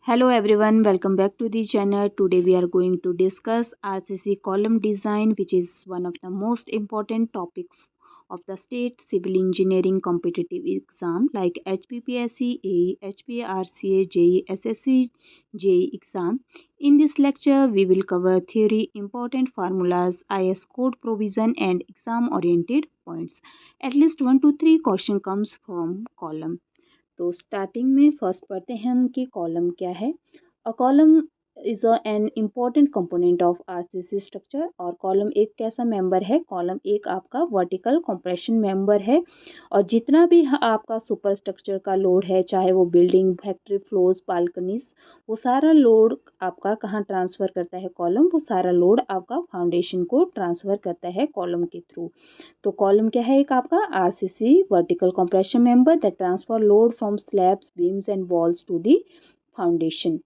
Hello everyone, welcome back to the channel. Today we are going to discuss RCC column design, which is one of the most important topics of the state civil engineering competitive exam like HPPSC, AE, HPRCA, JEE, SSC, JEE exam. In this lecture, we will cover theory, important formulas, IS code provision and exam oriented points. At least 1 to 3 question comes from column. तो starting में first पढ़ते हैं हम कि column क्या है। A column is an important component of RCC structure. और column एक कैसा मेंबर है? कॉलम एक आपका वर्टिकल कंप्रेशन मेंबर है और जितना भी आपका सुपर स्ट्रक्चर का लोड है, चाहे वो बिल्डिंग, फैक्ट्री फ्लोर्स, बालकनीज, वो सारा लोड आपका कहाँ ट्रांसफ़र करता है? कॉलम। वो सारा लोड आपका फाउंडेशन को ट्रांसफ़र करता है कॉलम के थ्रू। तो कॉलम क्या है? एक आपका RCC vertical compression member that transfer load from slabs, beams and walls to the foundation.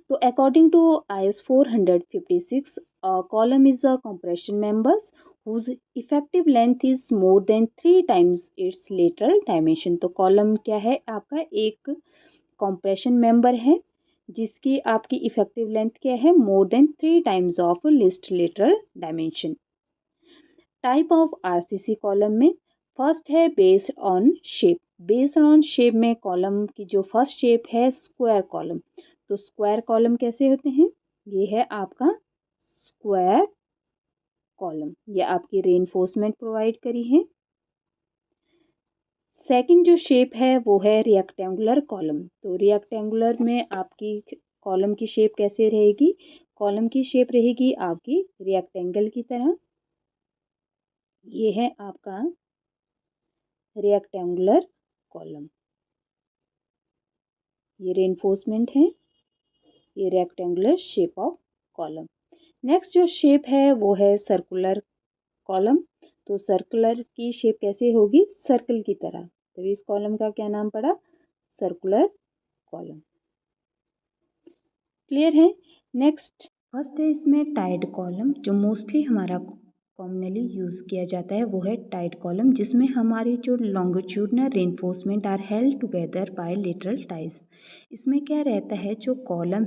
तो according to IS 456, column is a compression members whose effective length is more than 3 times its lateral dimension। तो column क्या है? आपका एक compression member है जिसकी आपकी effective length क्या है? More than 3 times of list lateral dimension. Type of RCC column में फर्स्ट है based on shape. Based on shape में कॉलम की जो फर्स्ट शेप है स्क्वायर कॉलम। तो स्क्वायर कॉलम कैसे होते हैं? ये है आपका स्क्वायर कॉलम, ये आपकी रेनफोर्समेंट प्रोवाइड करी है। सेकंड जो शेप है वो है रेक्टेंगुलर कॉलम। तो रेक्टेंगुलर में आपकी कॉलम की शेप कैसे रहेगी? कॉलम की शेप रहेगी आपकी रेक्टेंगल की तरह। ये है आपका रेक्टेंगुलर कॉलम, ये रेनफोर्समेंट है, ये rectangular shape of column. Next जो शेप है वो है सर्कुलर कॉलम। तो सर्कुलर की शेप कैसे होगी? सर्कल की तरह। तो इस कॉलम का क्या नाम पड़ा? Circular column. क्लियर है? नेक्स्ट फर्स्ट है इसमें टाइड कॉलम। जो मोस्टली हमारा कॉमनली यूज़ किया जाता है वो है टाइड कॉलम, जिसमें हमारी जो longitudinal reinforcement are held together by lateral ties. इसमें क्या रहता है? जो कॉलम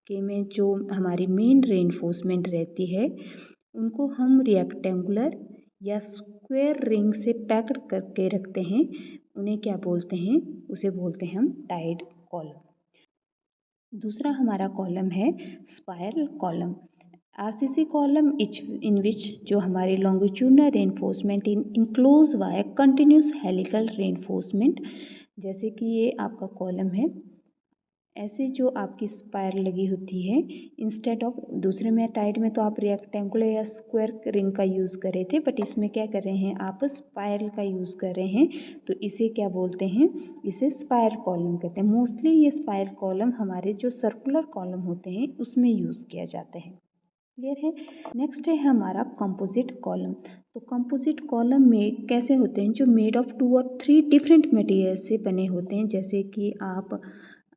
के में जो हमारी मेन रेनफोर्समेंट रहती है उनको हम रेक्टेंगुलर या स्क्वायर रिंग से पैक्ड करके रखते हैं। उन्हें क्या बोलते हैं? उसे बोलते हैं हम टाइड कॉलम। दूसरा हमारा कॉलम है spiral column. RCC column in which जो हमारे longitudinal reinforcement in enclose by continuous helical reinforcement. जैसे कि ये आपका कॉलम है, ऐसे जो आपकी स्पाइरल लगी होती है इंस्टेड ऑफ दूसरे में टाइड में तो आप रेक्टेंगुलर या स्क्वायर रिंग का यूज़ कर रहे थे, बट इसमें क्या कर रहे हैं? आप स्पाइरल का यूज़ कर रहे हैं। तो इसे क्या बोलते हैं? इसे स्पाइरल कॉलम कहते हैं। मोस्टली ये स्पाइरल कॉलम हमारे जो सर्कुलर कॉलम होते हैं उसमें यूज़ किया जाता है। क्लियर है? नेक्स्ट है हमारा कंपोजिट कॉलम। तो कंपोजिट कॉलम में कैसे होते हैं? जो मेड ऑफ 2 और 3 डिफरेंट मटेरियल से बने होते हैं। जैसे कि आप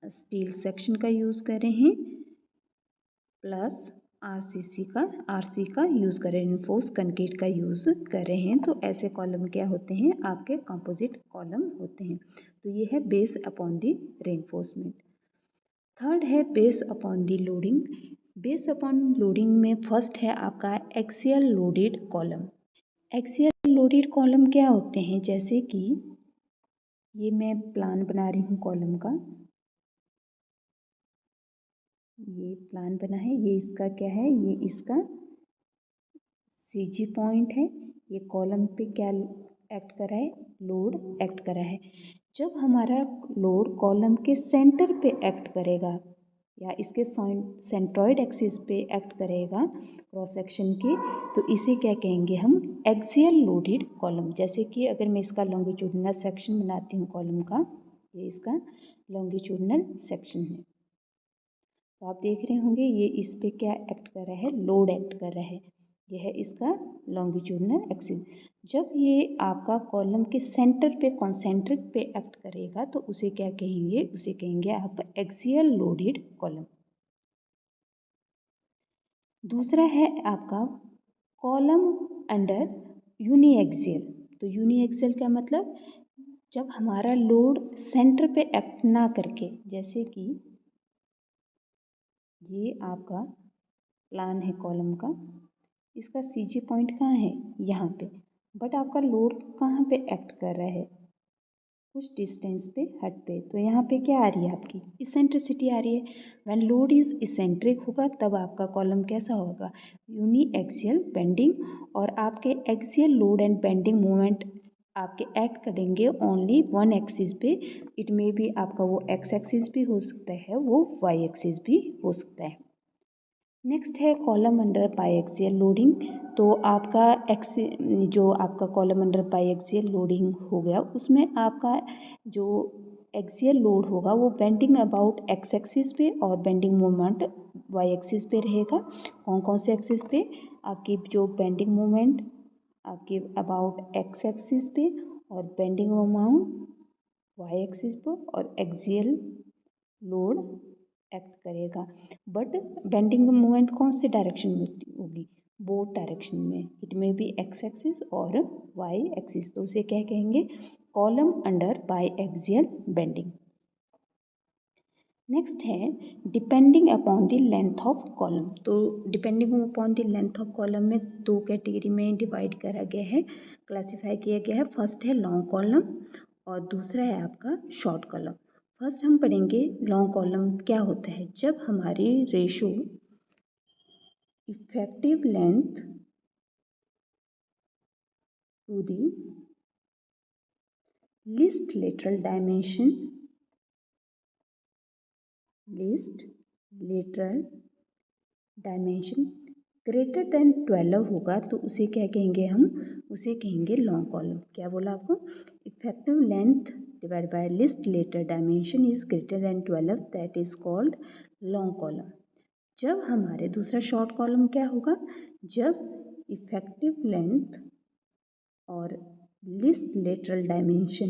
स्टील सेक्शन का यूज़ कर रहे हैं प्लस आरसी का यूज़ कर रहे हैं, इनफोर्स कंक्रीट का यूज़ कर रहे हैं। तो ऐसे कॉलम क्या होते हैं? आपके कंपोजिट कॉलम होते हैं। तो ये है base upon the reinforcement. Third है base upon the loading. Base upon loading में फर्स्ट है आपका axial loaded column. Axial loaded column क्या होते हैं? जैसे कि ये मैं प्लान बना रही हूँ कॉलम का, ये प्लान बना है, ये इसका क्या है? ये इसका सीजी पॉइंट है। ये कॉलम पे क्या एक्ट कर रहा है? लोड एक्ट कर रहा है। जब हमारा लोड कॉलम के सेंटर पे एक्ट करेगा या इसके सेंट्रॉइड एक्सिस पे एक्ट करेगा क्रॉस सेक्शन के, तो इसे क्या कहेंगे हम? Axial loaded column. जैसे कि अगर मैं इसका लॉन्गिट्यूडनल सेक्शन बनाती हूँ कॉलम का, ये इसका लॉन्गिट्यूडनल सेक्शन है। तो आप देख रहे होंगे ये इस पे क्या एक्ट कर रहा है? लोड एक्ट कर रहा है। यह है इसका लॉन्गिट्यूडनल एक्सिस। जब ये आपका कॉलम के सेंटर पे कॉन्सेंट्रिक पे एक्ट करेगा तो उसे क्या कहेंगे? उसे कहेंगे आप एक्सियल लोडेड कॉलम। दूसरा है आपका कॉलम अंडर यूनी एक्सियल। तो यूनी एक्सियल का मतलब जब हमारा लोड सेंटर पे एक्ट ना करके, जैसे कि ये आपका प्लान है कॉलम का, इसका सीजी पॉइंट कहाँ है, यहाँ पे, बट आपका लोड कहाँ पे एक्ट कर रहा है, कुछ डिस्टेंस पे हट पे, तो यहाँ पे क्या आ रही है आपकी इसेंट्रिसिटी आ रही है। व्हेन लोड इज इसेंट्रिक होगा तब आपका कॉलम कैसा होगा, यूनी एक्सियल बेंडिंग, और आपके axial load and bending moment आपके एक्ट करेंगे ओनली वन एक्सिस पे। इट में भी आपका वो एक्स एक्सिस भी हो सकता है, वो वाई एक्सिस भी हो सकता है। नेक्स्ट है column under by axial loading. तो आपका जो आपका column under by axial loading हो गया, उसमें आपका जो एक्सियल लोड होगा वो बेंडिंग अबाउट एक्स एक्सिस पे और बेंडिंग मोमेंट वाई एक्सिस पे रहेगा। कौन कौन से एक्सिस पे, आपकी जो बेंडिंग मोमेंट आपके अबाउट एक्स एक्सिस पे और बेंडिंग मोमेंट वाई एक्सिस पर, और एक्सियल लोड एक्ट करेगा। बट बेंडिंग मूवमेंट कौन से डायरेक्शन में होगी, बोथ डायरेक्शन में, it may be x axis और वाई एक्सिस, तो उसे क्या कहेंगे, column under biaxial bending. Next है depending upon the length of column. तो depending upon the length of column में दो कैटेगरी में डिवाइड करा गया है, क्लासीफाई किया गया है। फर्स्ट है लॉन्ग कॉलम और दूसरा है आपका शॉर्ट कॉलम। फर्स्ट हम पढ़ेंगे लॉन्ग कॉलम क्या होता है, जब हमारी ratio effective length to the least lateral dimension, least lateral dimension greater than 12 होगा तो उसे क्या कहेंगे, हम उसे कहेंगे लॉन्ग कॉलम। क्या बोला आपको, effective length divide by least lateral dimension is greater than 12, that is called long column. जब हमारे दूसरा शॉर्ट कॉलम क्या होगा, जब इफेक्टिव लेंथ और least lateral dimension,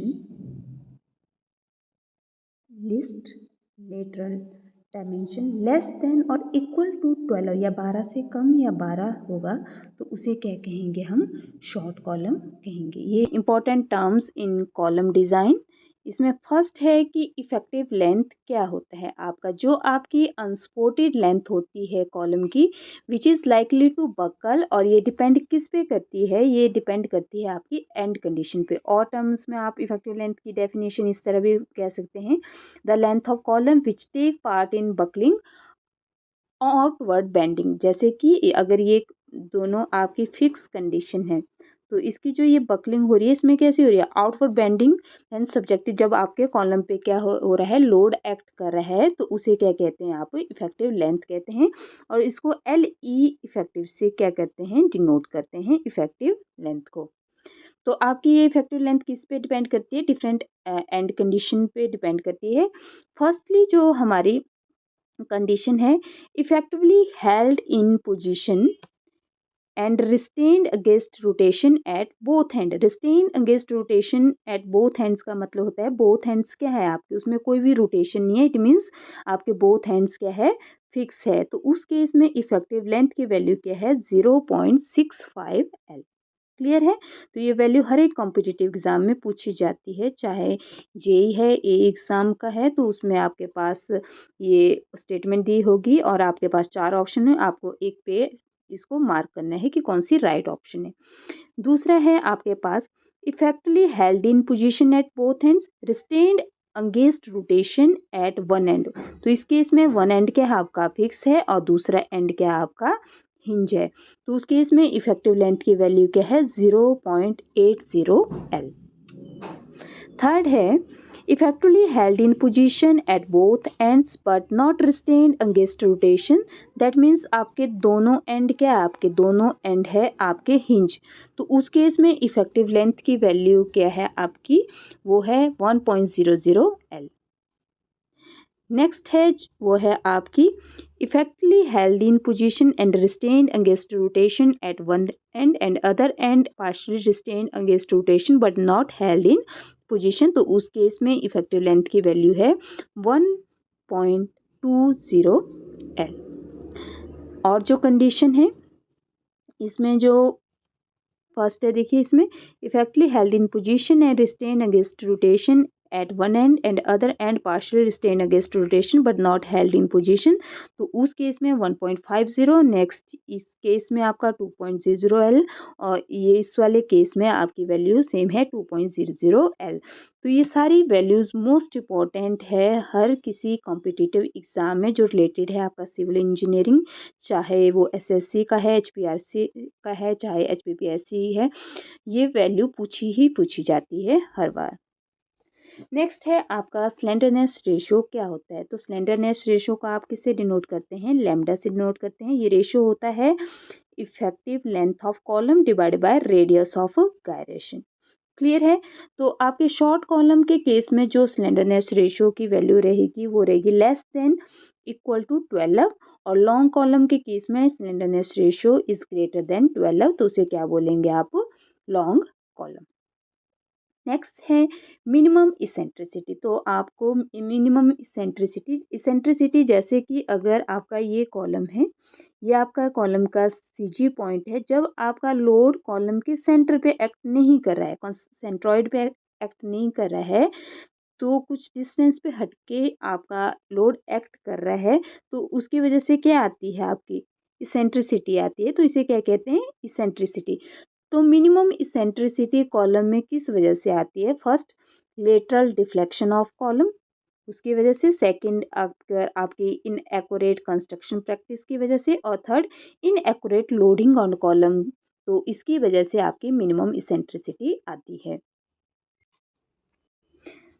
least lateral dimension less than और इक्वल टू 12 या 12 से कम या 12 होगा तो उसे क्या कहेंगे, हम शॉर्ट कॉलम कहेंगे। ये important terms in column design. इसमें फर्स्ट है कि इफेक्टिव लेंथ क्या होता है आपका, जो आपकी अनसपोर्टेड लेंथ होती है कॉलम की, which is likely to buckle, और ये डिपेंड किस पे करती है, ये डिपेंड करती है आपकी एंड कंडीशन पे। और टर्म्स में आप इफेक्टिव लेंथ की डेफिनेशन इस तरह भी कह सकते हैं, the length of column which take part in buckling outward bending. जैसे कि अगर ये दोनों आपकी फिक्स कंडीशन है तो इसकी जो ये बकलिंग हो रही है इसमें कैसी हो रही है, आउटवर्ड बेंडिंग एंड सब्जेक्टिव। जब आपके कॉलम पे क्या हो रहा है, लोड एक्ट कर रहा है, तो उसे क्या कहते हैं, आप इफेक्टिव लेंथ कहते हैं। और इसको LE इफेक्टिव से क्या करते हैं, डिनोट करते हैं इफेक्टिव लेंथ को। तो आपकी ये इफेक्टिव लेंथ किस पे डिपेंड करती है, डिफरेंट एंड कंडीशन पे डिपेंड करती है। फर्स्टली जो हमारी कंडीशन है, effectively held in position and restrained against rotation at both hand. Restrained against rotation at both hands का मतलब होता है, बोथ हैंड्स क्या है आपके, उसमें कोई भी रोटेशन नहीं है, इट मीन्स आपके बोथ हैंड्स क्या है, फिक्स है। तो उस केस में इफेक्टिव लेंथ की वैल्यू क्या है, 0.65 L। क्लियर है। तो ये वैल्यू हर एक कॉम्पिटिटिव एग्जाम में पूछी जाती है, चाहे जेई है, ए एग्जाम का है, तो उसमें आपके पास ये स्टेटमेंट दी होगी और आपके पास 4 ऑप्शन है, आपको एक पे इसको मार्क करना है कि कौन सी राइट ऑप्शन है। दूसरा है आपके पास effectively held in position at both ends, restrained against rotation at one end. तो इस केस में वन एंड क्या है आपका फिक्स है और दूसरा एंड क्या है आपका हिंज है, तो उस केस में इफेक्टिव लेंथ की वैल्यू क्या है, 0.80 L। थर्ड है effectively held in position at both ends but not restrained against rotation. That means आपके दोनों एंड क्या है, आपके दोनों एंड है आपके हिंज, तो उस केस में इफेक्टिव लेंथ की वैल्यू क्या है आपकी, वो है 1.00 L। नेक्स्ट है वो है आपकी effectively held in position and restrained against rotation at one end and other end partially restrained against rotation but not held in position, तो उस केस में इफेक्टिव लेंथ की वैल्यू है 1.20 L। और जो कंडीशन है इसमें जो फर्स्ट है, देखिए इसमें effectively held in position and restrain against rotation at one end and other end partially restrain against rotation but not held in position, तो उस केस में 1.50। नेक्स्ट इस केस में आपका 2.00 L और ये इस वाले केस में आपकी वैल्यू सेम है 2.00 L। तो ये सारी वैल्यूज़ मोस्ट इम्पॉर्टेंट है हर किसी कॉम्पिटिटिव एग्ज़ाम में जो रिलेटेड है आपका सिविल इंजीनियरिंग, चाहे वो एसएससी का है, एचपीआरसी का है, चाहे एचपीपीएससी है, ये वैल्यू पूछी जाती है हर बार। नेक्स्ट है आपका स्लेंडरनेस रेशियो क्या होता है। तो स्लेंडरनेस रेशियो का आप किससे डिनोट करते हैं, लैम्डा से डिनोट करते हैं। ये रेशियो होता है effective length of column divided by radius of gyration. Clear है। तो आपके शॉर्ट कॉलम के केस में जो स्लेंडरनेस रेशियो की वैल्यू रहेगी वो रहेगी लेस देन इक्वल टू 12, और लॉन्ग कॉलम के केस में slenderness ratio is greater than 12, तो उसे क्या बोलेंगे आप, लॉन्ग कॉलम। नेक्स्ट है मिनिमम इसेंट्रिसिटी। तो आपको मिनिमम इसेंट्रिसिटी जैसे कि अगर आपका ये कॉलम है, ये आपका कॉलम का सीजी पॉइंट है, जब आपका लोड कॉलम के सेंटर पे एक्ट नहीं कर रहा है, सेंट्रॉइड पे एक्ट नहीं कर रहा है, तो कुछ डिस्टेंस पे हटके आपका लोड एक्ट कर रहा है, तो उसकी वजह से क्या आती है, आपकी इसेंट्रिसिटी आती है। तो इसे क्या कहते हैं, इसेंट्रिसिटी। तो मिनिमम इसेंट्रिसिटी कॉलम में किस वजह से आती है, first lateral deflection of column, उसकी वजह से, सेकंड अगर आपकी इनएक्यूरेट कंस्ट्रक्शन प्रैक्टिस की वजह से, और third inaccurate loading on column, तो इसकी वजह से आपकी मिनिमम इसेंट्रिसिटी आती है।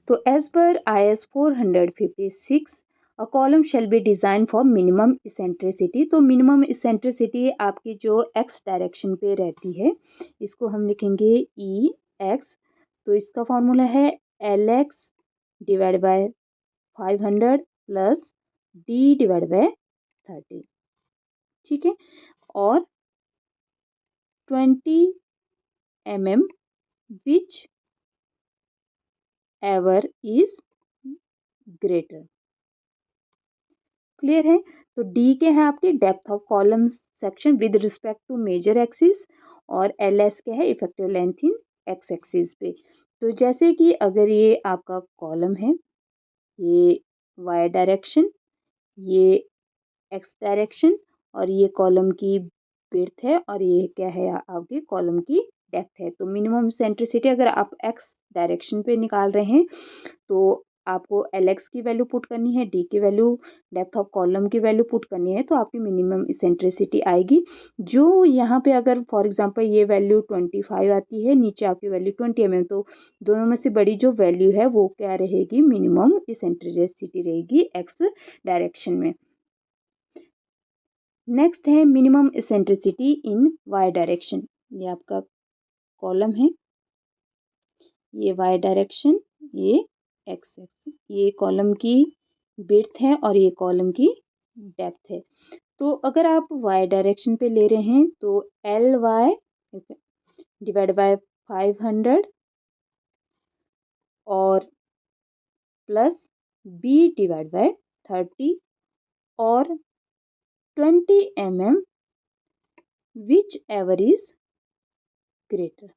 तो एज पर IS 456 a column shall be design for minimum eccentricity. तो मिनिमम इसेंट्रिसिटी आपकी जो एक्स डायरेक्शन पे रहती है, इसको हम लिखेंगे EX। तो इसका फॉर्मूला है LX divide by 500 plus D divide by 30, ठीक है, और 20 mm whichever is greater. Clear है। तो डी के हैं आपके depth of column section with respect to major axis, और एल एस के है effective length in X axis पे। तो जैसे कि अगर ये आपका कॉलम है, ये वाई डायरेक्शन, ये एक्स डायरेक्शन, और ये कॉलम की विड्थ है, और ये क्या है आपके कॉलम की डेप्थ है। तो मिनिमम सेंट्रिसिटी अगर आप एक्स डायरेक्शन पे निकाल रहे हैं, तो आपको LX की वैल्यू पुट करनी है, D की वैल्यू, डेप्थ ऑफ कॉलम की वैल्यू पुट करनी है, तो आपकी मिनिमम इसेंट्रिसिटी आएगी। जो यहाँ पे अगर फॉर एग्जांपल ये वैल्यू 25 आती है, नीचे आपकी वैल्यू 20 mm, तो दोनों में से बड़ी जो वैल्यू है वो क्या रहेगी, मिनिमम इसेंट्रिसिटी रहेगी एक्स डायरेक्शन में। नेक्स्ट है minimum eccentricity in Y direction. ये आपका कॉलम है, ये वाई डायरेक्शन, ये एक्स एक्स, ये कॉलम की विड्थ है और ये कॉलम की डेप्थ है। तो अगर आप वाई डायरेक्शन पे ले रहे हैं तो एल वाई डिवाइड बाय 500 और प्लस बी डिवाइड बाय 30 और 20 mm whichever is greater,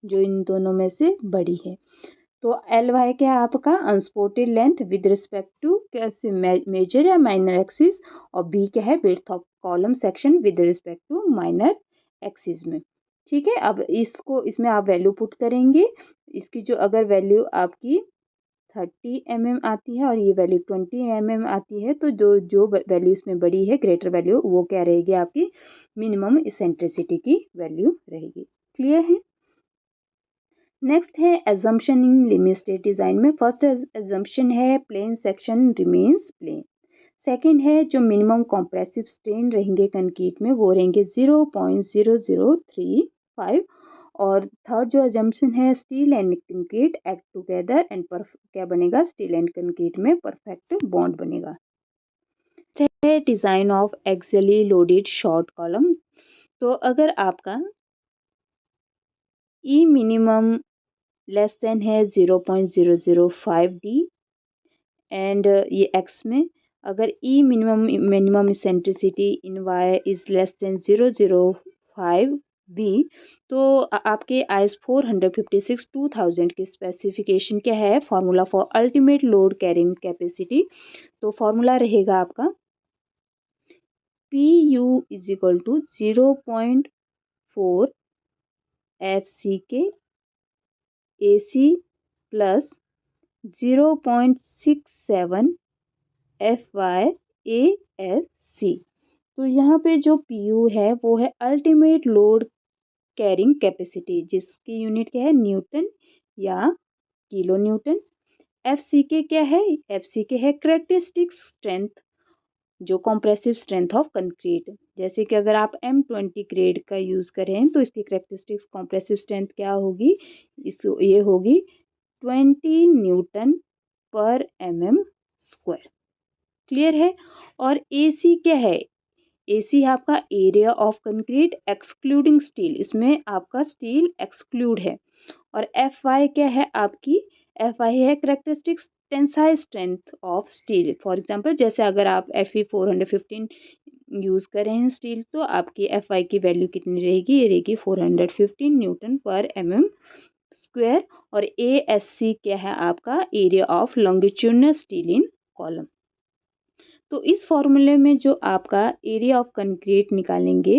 जो इन दोनों में से बड़ी है। तो एल वाई क्या है आपका unsupported length with respect to कैसे मेजर या माइनर एक्सिस, और बी क्या है width of column section with respect to minor axis में। ठीक है, अब इसको इसमें आप वैल्यू पुट करेंगे। इसकी जो अगर वैल्यू आपकी 30 mm आती है और ये वैल्यू 20 mm आती है, तो जो वैल्यू इसमें बड़ी है ग्रेटर वैल्यू, वो क्या रहेगी आपकी मिनिमम इसेंट्रिसिटी की वैल्यू रहेगी। क्लियर है। नेक्स्ट है assumption in limit state design में। फर्स्ट एजम्पशन है plane section remains plane. Second है जो मिनिमम कॉम्प्रेसिव स्ट्रेन रहेंगे कंक्रीट में वो रहेंगे 0.0035, और थर्ड जो एजम्पशन है steel and concrete act together and क्या बनेगा, स्टील एंड कंक्रीट में परफेक्ट बॉन्ड बनेगा। है design of axially loaded short column. तो अगर आपका ई मिनिमम लेस देन है 0.005D एंड ये एक्स में, अगर e minimum eccentricity in y is less than 0.005 b, तो आपके आईएस 456 2000 की स्पेसिफिकेशन क्या है, formula for ultimate load carrying capacity. तो फार्मूला रहेगा आपका PU is equal to 0.4 FCK AC plus 0.67 FYASC। तो यहाँ पे जो PU है वो है अल्टीमेट लोड कैरिंग कैपेसिटी, जिसकी यूनिट क्या है, न्यूटन या किलो न्यूटन। FCK क्या है, FCK है कैरेक्टरिस्टिक स्ट्रेंथ, जो कॉम्प्रेसिव स्ट्रेंथ ऑफ कंक्रीट। जैसे कि अगर आप M20 ग्रेड का यूज़ करें तो इसकी कैरेक्टरिस्टिक्स कॉम्प्रेसिव स्ट्रेंथ क्या होगी, ये होगी 20 न्यूटन पर mm²। क्लियर है। और AC क्या है, AC है आपका area of concrete excluding steel, इसमें आपका स्टील एक्सक्लूड है। और FY क्या है आपकी, FI है characteristics tensile strength of steel. For example जैसे अगर आप FE 415 यूज़ कर रहे हैं स्टील, तो आपकी FI की वैल्यू कितनी रहेगी, ये रहेगी 415 न्यूटन पर mm²। और ASC क्या है आपका, area of longitudinal steel in column. तो इस फॉर्मूले में जो आपका एरिया ऑफ कंक्रीट निकालेंगे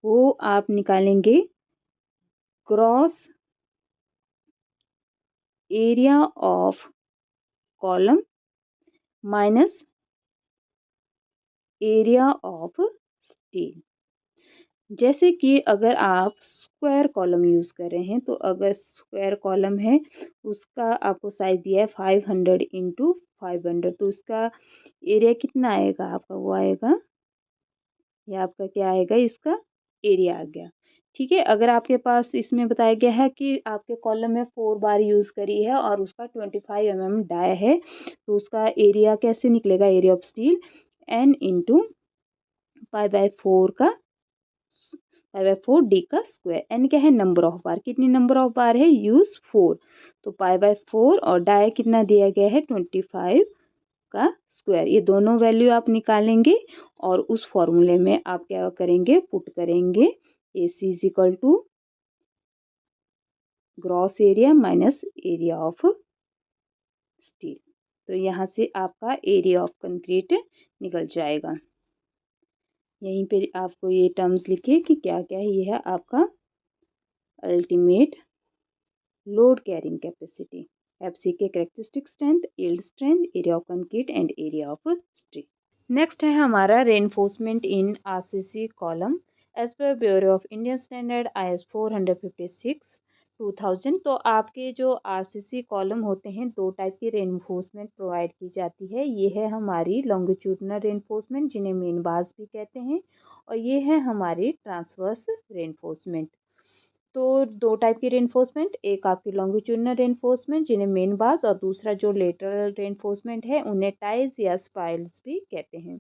वो आप निकालेंगे gross area of column minus area of steel. जैसे कि अगर आप स्क्वायर कॉलम यूज़ कर रहे हैं, तो अगर स्क्वायर कॉलम है उसका आपको साइज दिया है 500 इंटू 500, तो उसका एरिया कितना आएगा आपका, वो आएगा, ये आपका क्या आएगा, इसका एरिया आ गया। ठीक है। अगर आपके पास इसमें बताया गया है कि आपके कॉलम में 4 बार यूज़ करी है और उसका 25 डाई है, तो उसका एरिया कैसे निकलेगा, area of steel n into पाई/4 का पाई/4 d का स्क्वायर। n क्या है, नंबर ऑफ बार, कितनी नंबर ऑफ बार है, यूज 4, तो पाई/4 और डाई कितना दिया गया है 25 का स्क्वायर। ये दोनों वैल्यू आप निकालेंगे और उस फॉर्मूले में आप क्या करेंगे, पुट करेंगे AC is equal to gross area minus area of steel. तो यहाँ से आपका एरिया ऑफ कंक्रीट निकल जाएगा। यहीं पे आपको ये टर्म्स लिखे कि क्या क्या है, ये है आपका ultimate load carrying capacity, FCK characteristic strength, yield strength, area of concrete and area of steel. Next है हमारा reinforcement in RCC column as पर bureau of Indian standard IS 456 2000। तो आपके जो RCC कॉलम होते हैं, दो टाइप की रेनफोर्समेंट प्रोवाइड की जाती है। ये है हमारी लॉन्गिट्यूडनल रेनफोर्समेंट, जिन्हें मेन बार्स भी कहते हैं, और ये है हमारी ट्रांसवर्स रेनफोर्समेंट। तो दो टाइप की रेनफोर्समेंट, एक आपकी लॉन्गिट्यूडनल रेनफोर्समेंट जिन्हें मेन बार्स, और दूसरा जो लेटरल रेनफोर्समेंट है उन्हें टाइज या स्पाइल्स भी कहते हैं।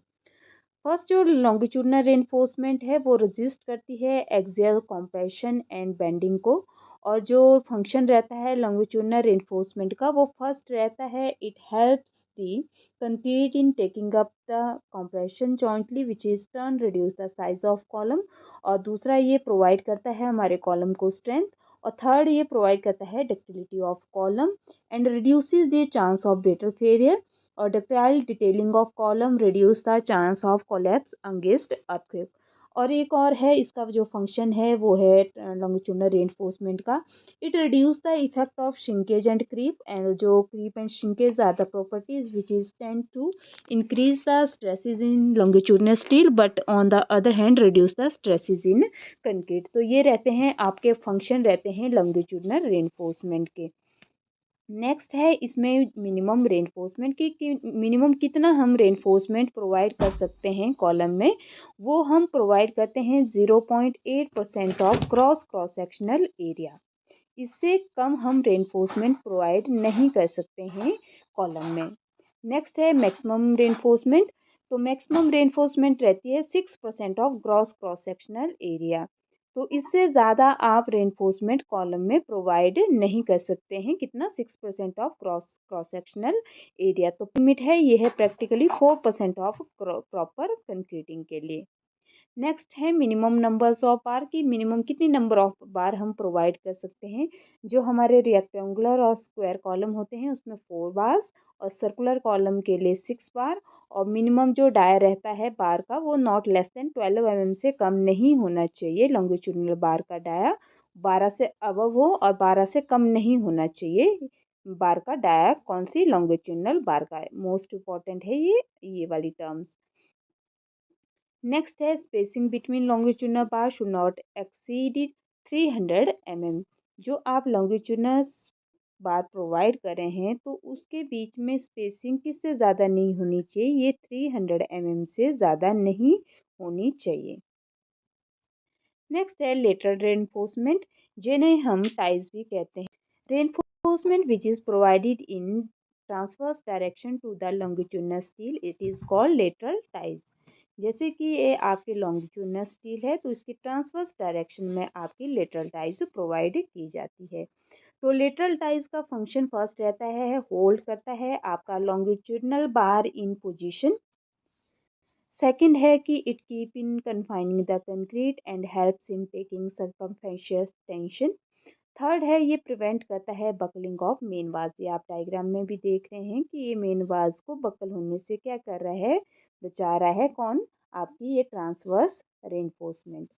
फर्स्ट जो लॉन्गिट्यूडनल रेनफोर्समेंट है वो रेजिस्ट करती है एक्सियल कॉम्प्रेशन एंड बेंडिंग को, और जो फंक्शन रहता है लॉन्गिट्यूडनल रेनफोर्समेंट का वो फर्स्ट रहता है, it helps the concrete in taking up the compression jointly which is turn reduce the size of column। और दूसरा ये प्रोवाइड करता है हमारे कॉलम को स्ट्रेंथ, और थर्ड ये प्रोवाइड करता है ductility of column and reduces the chance of brittle failure. और ductile detailing of column reduce the chance of collapse against earthquake. और एक और है, इसका जो फंक्शन है वो है लॉन्गिट्यूडनल रेनफोर्समेंट का, it reduce the effect of shrinkage and creep, and जो creep and shrinkage are the properties which is tend to increase the stresses in longitudinal steel but on the other hand reduce the stresses in concrete। तो ये रहते हैं आपके function रहते हैं longitudinal reinforcement के। Next है इसमें मिनिमम रेनफोर्समेंट की मिनिमम कितना हम रेनफोर्समेंट प्रोवाइड कर सकते हैं कॉलम में, वो हम प्रोवाइड करते हैं 0.8% ऑफ क्रॉस सेक्शनल एरिया। इससे कम हम रेनफोर्समेंट प्रोवाइड नहीं कर सकते हैं कॉलम में। नेक्स्ट है मैक्सिमम रेनफोर्समेंट। तो मैक्सिमम रेनफोर्समेंट रहती है 6% ऑफ ग्रॉस सेक्शनल एरिया। तो इससे ज़्यादा आप रेनफोर्समेंट कॉलम में प्रोवाइड नहीं कर सकते हैं, कितना, 6% ऑफ क्रॉस सेक्शनल एरिया। तो लिमिट है ये है प्रैक्टिकली 4% ऑफ प्रॉपर कंक्रीटिंग के लिए। नेक्स्ट है मिनिमम नंबर्स ऑफ बार की मिनिमम कितनी नंबर ऑफ बार हम प्रोवाइड कर सकते हैं। जो हमारे रेक्टेंगुलर और स्क्वायर कॉलम होते हैं उसमें 4 बार्स और सर्कुलर कॉलम के लिए 6 बार और मिनिमम जो डाया रहता है बार का वो नॉट लेस देन 12 से कम नहीं होना चाहिए। लॉन्गिट्यूडिनल बार का डाया 12 से अबव हो और 12 से कम नहीं होना चाहिए। बार का डाया कौन सी लॉन्गिट्यूडिनल बार का है, मोस्ट इंपॉर्टेंट है ये वाली टर्म्स। नेक्स्ट है spacing between longitudinal bar should not exceed 300 mm। जो आप लॉन्गिट्यूडिनल बार प्रोवाइड कर रहे हैं तो उसके बीच में स्पेसिंग किससे ज़्यादा नहीं होनी चाहिए, ये 300 mm से ज़्यादा नहीं होनी चाहिए। नेक्स्ट है लेटरल रेनफोर्समेंट, जिन्हें हम टाइज भी कहते हैं। Reinforcement which is provided in transverse direction to the longitudinal steel it is called lateral ties. जैसे कि ये आपकी लॉन्गिट्यूडिनल स्टील है तो इसकी ट्रांसवर्स डायरेक्शन में आपकी लेटरल टाइज प्रोवाइड की जाती है। तो लेटरल टाइज का फंक्शन फर्स्ट रहता है होल्ड करता है आपका longitudinal bar in position. Second है कि it keep in confining the concrete and helps in taking circumferential tension. Third है ये प्रिवेंट करता है बकलिंग ऑफ मेन वाज। ये आप डायग्राम में भी देख रहे हैं कि ये मेन वाज को बकल होने से क्या कर रहा है, बचा रहा है कौन, आपकी ये ट्रांसवर्स रेनफोर्समेंट।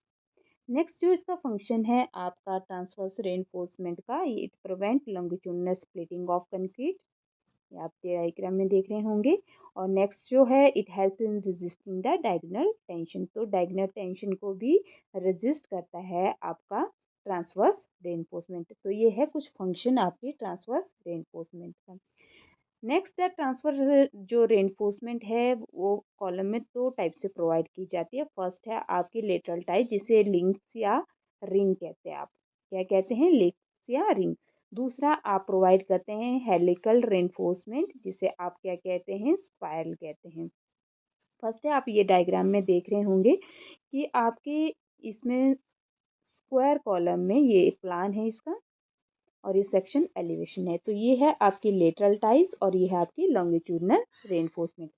नेक्स्ट जो इसका फंक्शन है आपका ट्रांसवर्स रेनफोर्समेंट का, ये it prevent longitudinal splitting of concrete, ये आप डायग्राम में देख रहे होंगे। और नेक्स्ट जो है it help in resisting the diagonal tension, तो डायगोनल टेंशन को भी रेजिस्ट करता है आपका ट्रांसवर्स रेनफोर्समेंट। तो ये है कुछ फंक्शन आपकी ट्रांसवर्स रेनफोर्समेंट का। नेक्स्ट है ट्रांसफर जो रेनफोर्समेंट है वो कॉलम में दो टाइप से प्रोवाइड की जाती है। फर्स्ट है आपकी लेटरल टाइप जिसे लिंक्स या रिंग कहते हैं, आप क्या कहते हैं, लिंक्स या रिंग। दूसरा आप प्रोवाइड करते हैं हेलिकल रेनफोर्समेंट जिसे आप क्या कहते हैं, स्पाइरल कहते हैं। फर्स्ट है आप ये डायग्राम में देख रहे होंगे कि आपके इसमें स्क्वायर कॉलम में ये प्लान है इसका और ये सेक्शन एलिवेशन है। तो ये है आपकी लेटरल टाइज और ये है आपकी लॉन्गिट्यूडिनल रेनफोर्समेंट।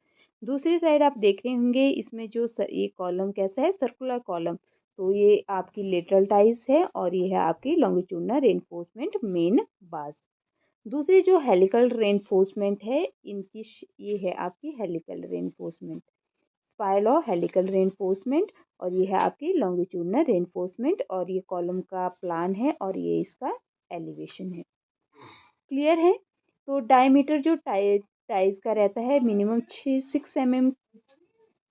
दूसरी साइड आप देख रहे होंगे इसमें जो ये कॉलम कैसा है, सर्कुलर कॉलम, तो ये आपकी लेटरल टाइज है और ये है आपकी लॉन्गिट्यूडिनल रेनफोर्समेंट मेन बास। दूसरी जो हेलिकल रेनफोर्समेंट है इनकी ये है आपकी हेलिकल रेनफोर्समेंट, स्पाइरल और हेलिकल रेनफोर्समेंट, और ये है आपकी लॉन्गिट्यूडिनल रेनफोर्समेंट और ये कॉलम का प्लान है और ये इसका एलिवेशन है। क्लियर है। तो डायमीटर जो टाइज का रहता है मिनिमम 6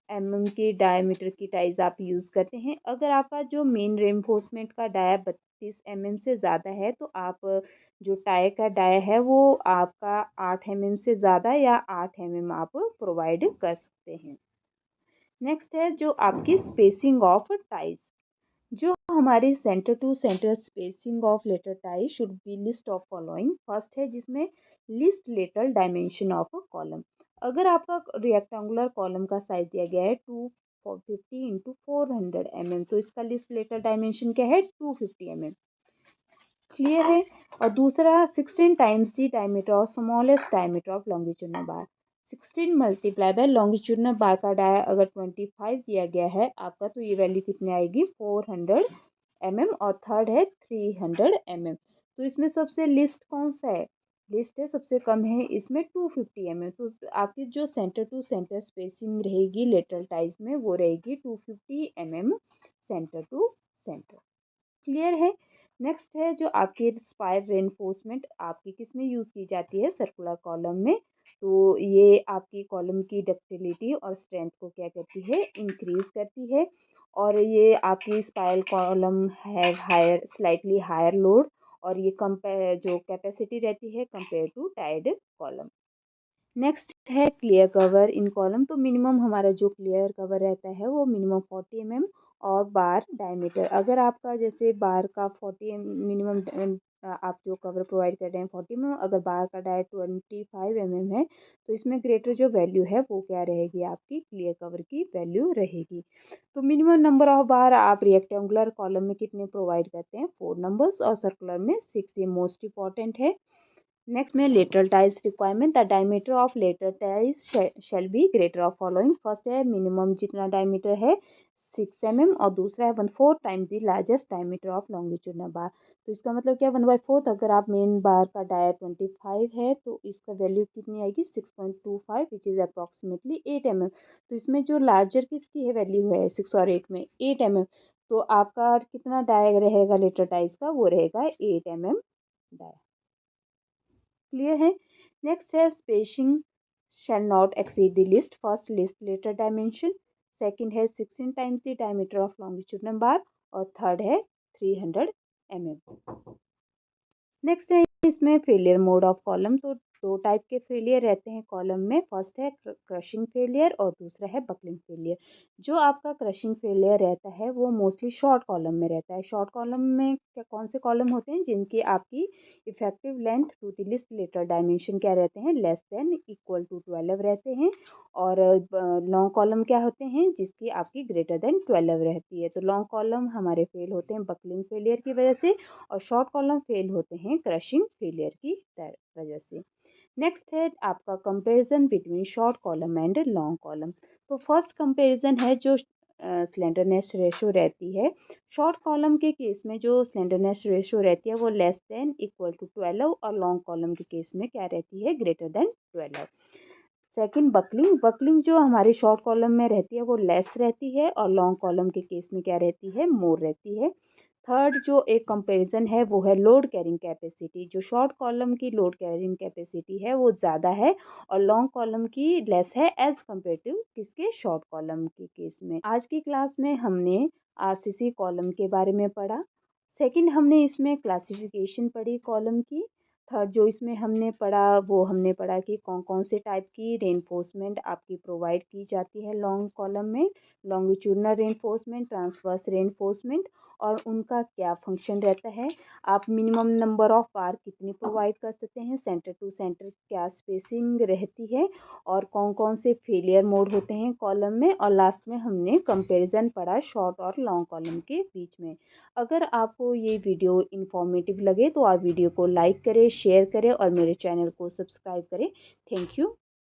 mm के डायमीटर की टाइज आप यूज़ करते हैं। अगर आपका जो मेन रेनफोर्समेंट का डाया 32 mm से ज़्यादा है तो आप जो टाई का डाया है वो आपका 8 mm से ज़्यादा या 8 mm आप प्रोवाइड कर सकते हैं। नेक्स्ट है जो आपकी स्पेसिंग ऑफ टाइज, जो हमारी centre to centre spacing of lateral tie should be least of following. First है जिसमें least lateral dimension of column. अगर आपका रेक्टेंगुलर कॉलम का साइज दिया गया है 250 इंटू 400 mm तो इसका लिस्ट लेटर डायमेंशन क्या है, 250 mm। क्लियर है। और दूसरा 16 times the diameter of smallest diameter of longitudinal bar. 16 multiply by longitudinal बार का डाया अगर 25 दिया गया है आपका तो ये वैल्यू कितनी आएगी, 400 mm। और थर्ड है 300 mm। तो इसमें सबसे लिस्ट कौन सा है, लिस्ट है सबसे कम है इसमें 250 mm। तो आपकी जो सेंटर टू सेंटर स्पेसिंग रहेगी लेटरल टाइज में वो रहेगी 250 mm centre to centre. Clear है। नेक्स्ट है जो आपकी स्पायर रेनफोर्समेंट आपकी किस में यूज़ की जाती है, सर्कुलर कॉलम में। तो ये आपकी कॉलम की डक्टिलिटी और स्ट्रेंथ को क्या करती है, इंक्रीज करती है। और ये आपकी स्पाइरल कॉलम है हायर स्लाइटली हायर लोड और ये कंपेयर जो कैपेसिटी रहती है compare to tied column. Next है क्लियर कवर इन कॉलम। तो मिनिमम हमारा जो क्लियर कवर रहता है वो मिनिमम 40 mm और बार डायमीटर। अगर आपका जैसे बार का 40 मिनिमम आप जो कवर प्रोवाइड कर रहे हैं 40 mm, अगर बार का डाय 25 mm है तो इसमें ग्रेटर जो वैल्यू है वो क्या रहेगी, आपकी क्लियर कवर की वैल्यू रहेगी। तो मिनिमम नंबर ऑफ बार आप रेक्टेंगुलर कॉलम में कितने प्रोवाइड करते हैं, 4 नंबर्स और सर्कुलर में 6, ये मोस्ट इंपॉर्टेंट है। नेक्स्ट में lateral ties requirement, the diameter of lateral ties shall be greater of following. First है मिनिमम जितना डायमीटर है 6 mm और दूसरा है 1/4 times the largest diameter of longitudinal bar. तो इसका मतलब क्या है 1/4, अगर आप मेन बार का डाया 25 है तो इसका वैल्यू कितनी आएगी 6.25 विच इज़ अप्रॉक्सीमेटली 8 mm। तो इसमें जो लार्जर किसकी है वैल्यू है 6 और 8 में 8 mm, तो आपका कितना डाया रहेगा लेटरल टाइज का, वो रहेगा 8 mm डाया। क्लियर है। नेक्स्ट है spacing shall not exceed the least, first least lateral dimension, second है 16 times the diameter of longitudinal bar और थर्ड है 300 mm। नेक्स्ट है इसमें फेलियर मोड ऑफ कॉलम। तो दो टाइप के फेलियर रहते हैं कॉलम में, फर्स्ट है क्रशिंग फेलियर और दूसरा है बकलिंग फेलियर। जो आपका क्रशिंग फेलियर रहता है वो मोस्टली शॉर्ट कॉलम में रहता है। शॉर्ट कॉलम में क्या कौन से कॉलम होते हैं जिनकी आपकी effective length to the least lateral dimension क्या रहते हैं लेस देन इक्वल टू 12 रहते हैं, और लॉन्ग कॉलम क्या होते हैं जिसकी आपकी ग्रेटर देन 12 रहती है। तो लॉन्ग कॉलम हमारे फेल होते हैं बकलिंग फेलियर की वजह से और शॉर्ट कॉलम फेल होते हैं क्रशिंग फेलियर की वजह से। नेक्स्ट है आपका comparison between short column and long column. तो फर्स्ट कंपैरिजन है जो स्लेंडरनेस रेशो रहती है। शॉर्ट कॉलम के केस में जो स्लेंडरनेस रेशो रहती है वो लेस देन इक्वल टू 12 और लॉन्ग कॉलम के केस में क्या रहती है greater than 12। Second buckling, buckling जो हमारे शॉर्ट कॉलम में रहती है वो लेस रहती है और लॉन्ग कॉलम के केस में क्या रहती है मोर रहती है। थर्ड जो एक कंपैरिजन है वो है लोड कैरिंग कैपेसिटी। जो शॉर्ट कॉलम की लोड कैरिंग कैपेसिटी है वो ज़्यादा है और लॉन्ग कॉलम की लेस है एज कम्पेरेटिव किसके शॉर्ट कॉलम के केस में। आज की क्लास में हमने आरसीसी कॉलम के बारे में पढ़ा। सेकंड हमने इसमें क्लासिफिकेशन पढ़ी कॉलम की। थर्ड जो इसमें हमने पढ़ा वो हमने पढ़ा कि कौन कौन से टाइप की रेनफोर्समेंट आपकी प्रोवाइड की जाती है लॉन्ग कॉलम में, लॉन्गिट्यूडनल रेनफोर्समेंट, ट्रांसवर्स रेनफोर्समेंट और उनका क्या फंक्शन रहता है। आप मिनिमम नंबर ऑफ बार कितनी प्रोवाइड कर सकते हैं, सेंटर टू सेंटर क्या स्पेसिंग रहती है और कौन कौन से फेलियर मोड होते हैं कॉलम में, और लास्ट में हमने कंपैरिजन पढ़ा शॉर्ट और लॉन्ग कॉलम के बीच में। अगर आपको ये वीडियो इन्फॉर्मेटिव लगे तो आप वीडियो को लाइक करें, शेयर करें और मेरे चैनल को सब्सक्राइब करें। Thank you.